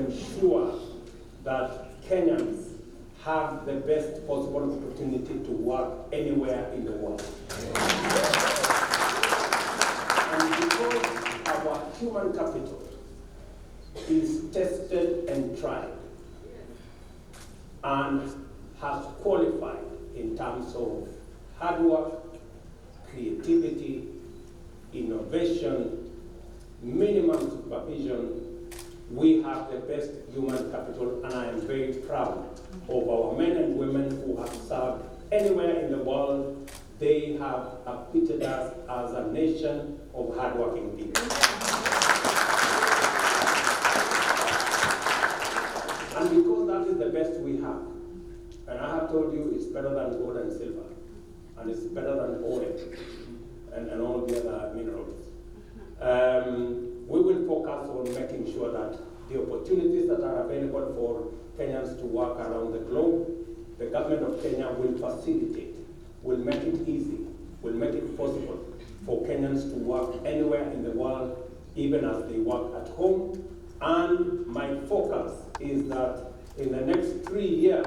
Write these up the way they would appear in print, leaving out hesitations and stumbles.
ensure that Kenyans have the best possible opportunity to work anywhere in the world. And because our human capital is tested and tried and has qualified in terms of hard work, creativity, innovation, minimum supervision, we have the best human capital, and I am very proud of our men and women who have served anywhere in the world. They have acquitted us as a nation of hardworking people. And because that is the best we have, and I have told you it's better than gold and silver, and it's better than oil and all the other minerals. We will focus on making sure that the opportunities that are available for Kenyans to work around the globe, the government of Kenya will facilitate, will make it easy, will make it possible for Kenyans to work anywhere in the world, even as they work at home. And my focus is that in the next 3 years,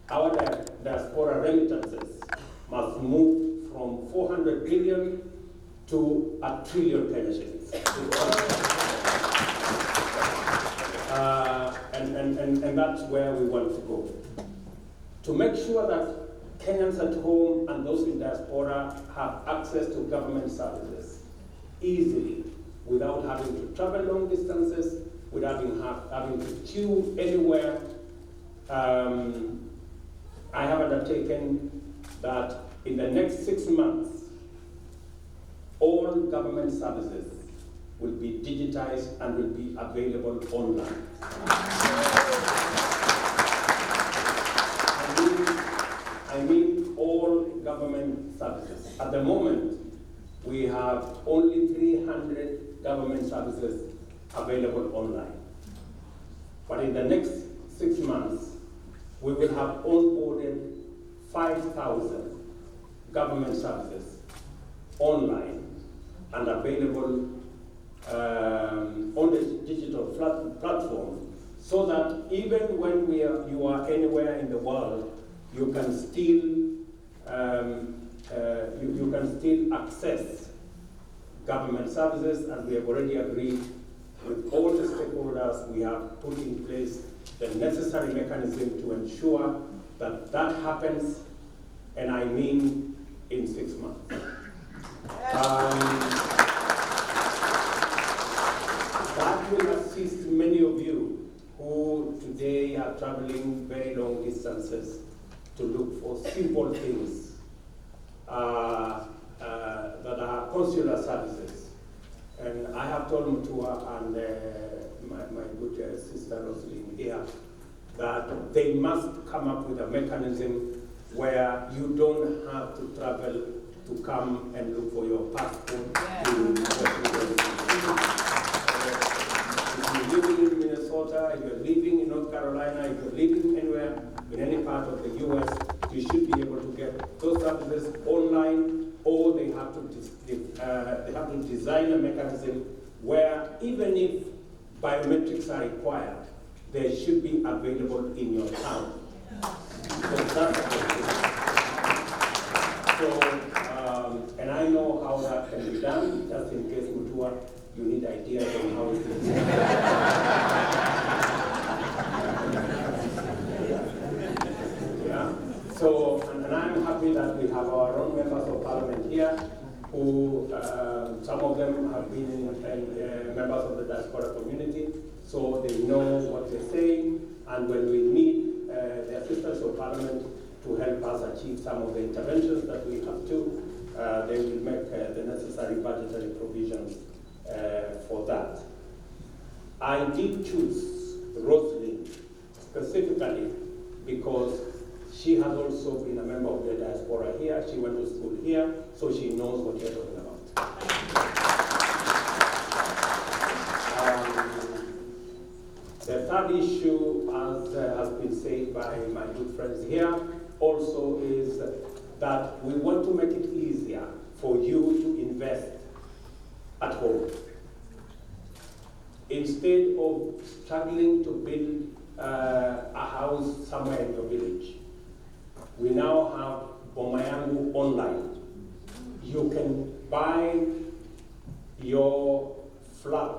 our diaspora remittances must move from 400 billion to 1 trillion Kenya shillings. And that's where we want to go. To make sure that Kenyans at home and those in diaspora have access to government services easily, without having to travel long distances, without having to queue anywhere. I have undertaken that in the next 6 months, all government services will be digitized and will be available online. I mean all government services. At the moment, we have only 300 government services available online. But in the next 6 months, we will have onboarded 5,000 government services online and available on the digital platform, so that even when you are anywhere in the world, you can still access government services. And we have already agreed with all the stakeholders. We have put in place the necessary mechanism to ensure that that happens, and I mean in 6 months. That will assist many of you who today are traveling very long distances to look for simple things that are consular services. And I have told Mutua and my good sister Rosaline here that they must come up with a mechanism where you don't have to travel to come and look for your passport. If you're living in Minnesota, if you're living in North Carolina, if you're living anywhere in any part of the US, you should be able to get those services online, or they have to design a mechanism where even if biometrics are required, they should be available in your town. So that's and I know how that can be done, just in case Mutua, you need ideas on how it is. Yeah. So, and I'm happy that we have our own members of parliament here, who some of them have been members of the diaspora community, so they know what they're saying, and when we need the assistance of parliament to help us achieve some of the interventions that we have to, they will make the necessary budgetary provisions for that. I did choose Rosaline specifically because she has also been a member of the diaspora here. She went to school here, so she knows what you're talking about. The third issue, as has been said by my good friends here, also is that we want to make it easier for you to invest at home. instead of struggling to build a house somewhere in your village, we now have Bomayangu online. You can buy your flat,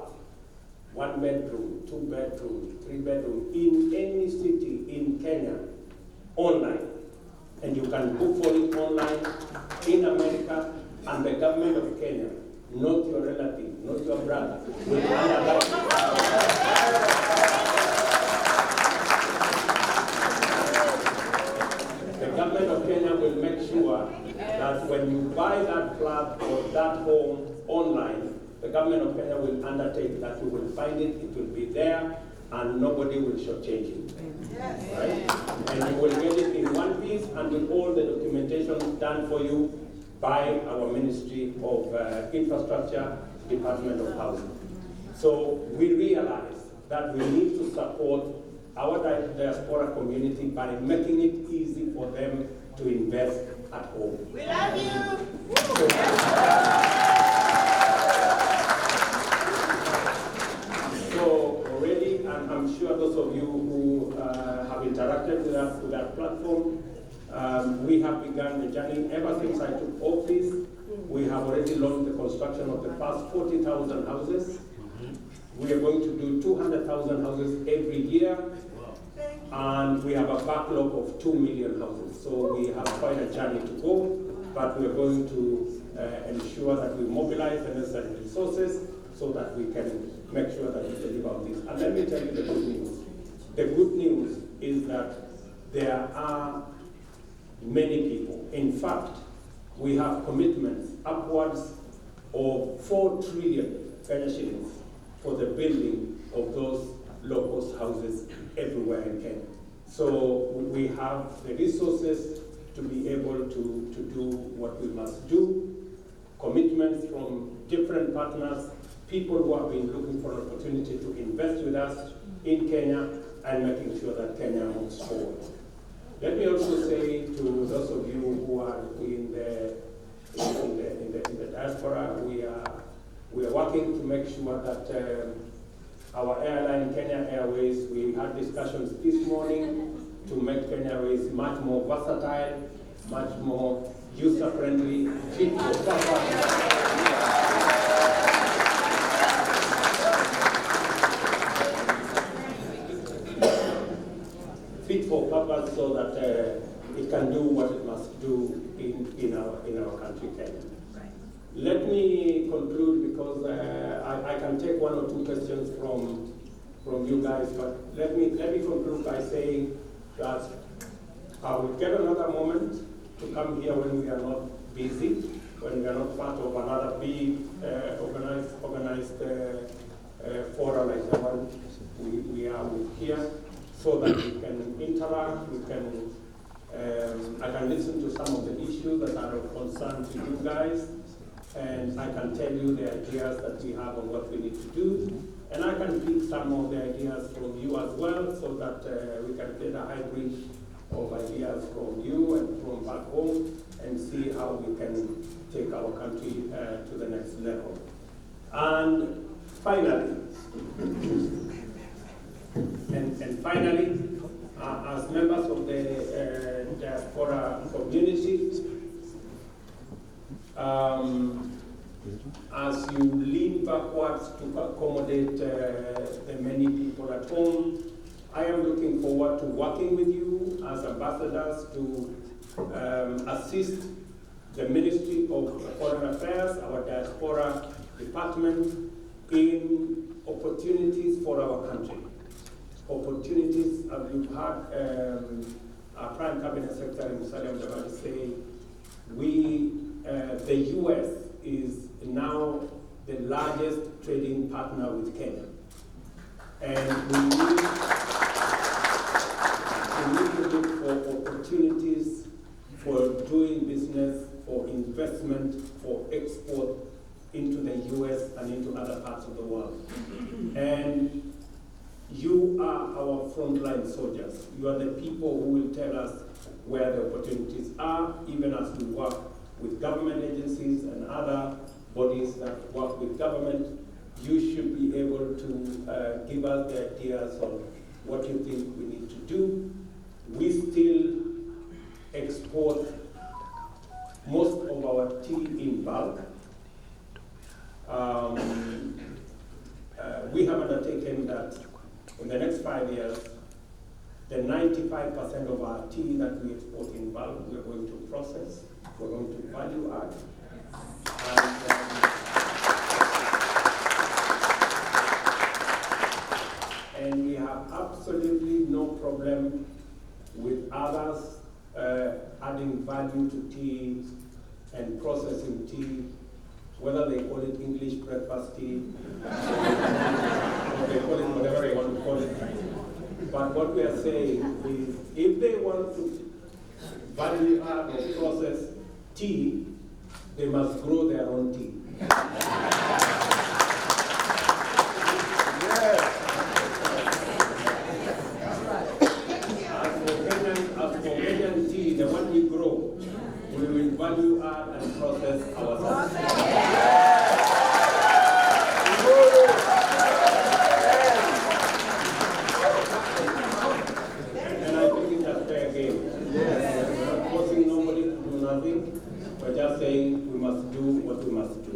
1 bedroom, 2 bedroom, 3 bedroom, in any city in Kenya, online. And you can book for it online in America, and the government of Kenya, not your relative, not your brother, will underwrite it. The government of Kenya will make sure that when you buy that flat or that home online, the government of Kenya will undertake that you will find it, it will be there, and nobody will shortchange you. Right? And you will get it in one piece and with all the documentation done for you by our Ministry of Infrastructure, Department of Housing. So we realize that we need to support our diaspora community by making it easy for them to invest at home. We love you! So already, I'm sure those of you who have interacted with us through that platform, we have begun the journey. Ever since I took office, we have already launched the construction of the first 40,000 houses. We are going to do 200,000 houses every year, and we have a backlog of 2 million houses. So we have quite a journey to go, but we are going to ensure that we mobilize the necessary resources so that we can make sure that we deliver on this. And let me tell you the good news. The good news is that there are many people. In fact, we have commitments upwards of 4 trillion Kenya shillings for the building of those low-cost houses everywhere in Kenya. So we have the resources to be able to do what we must do. Commitments from different partners, people who have been looking for an opportunity to invest with us in Kenya and making sure that Kenya moves forward. Let me also say to those of you who are in the diaspora, we are working to make sure that our airline, Kenya Airways, we had discussions this morning to make Kenya Airways much more versatile, much more user-friendly, fit for purpose. Fit for purpose so that it can do what it must do in our country, Kenya. Let me conclude because I can take 1 or 2 questions from you guys, but let me conclude by saying that I will get another moment to come here when we are not busy, when we are not part of another big organized forum like the one we are with here, so that we can interact, I can listen to some of the issues that are of concern to you guys, and I can tell you the ideas that we have on what we need to do, and I can pick some of the ideas from you as well, so that we can get a hybrid of ideas from you and from back home, and see how we can take our country to the next level. And finally, as members of the diaspora community, as you lean backwards to accommodate the many people at home, I am looking forward to working with you as ambassadors to assist the Ministry of Foreign Affairs, our diaspora department, in opportunities for our country. Opportunities, you've heard our Prime Cabinet Secretary Musalia Mudavadi say, the US is now the largest trading partner with Kenya. And we need to look for opportunities for doing business, for investment, for export into the US and into other parts of the world. And you are our frontline soldiers. You are the people who will tell us where the opportunities are, even as we work with government agencies and other bodies that work with government you should be able to give us the ideas of what you think we need to do. We still export most of our tea in bulk. We have undertaken that in the next 5 years, the 95% of our tea that we export in bulk, we're going to process, we're going to value add. And we have absolutely no problem with others adding value to tea and processing tea, whether they call it English breakfast tea, or they call it whatever they want to call it. But what we are saying is, if they want to value add or process tea, they must grow their own tea. As for Kenyan tea, the one we grow, we will value add and process ourselves. And I think it's a fair game. We're not forcing nobody to do nothing. We're just saying we must do what we must do.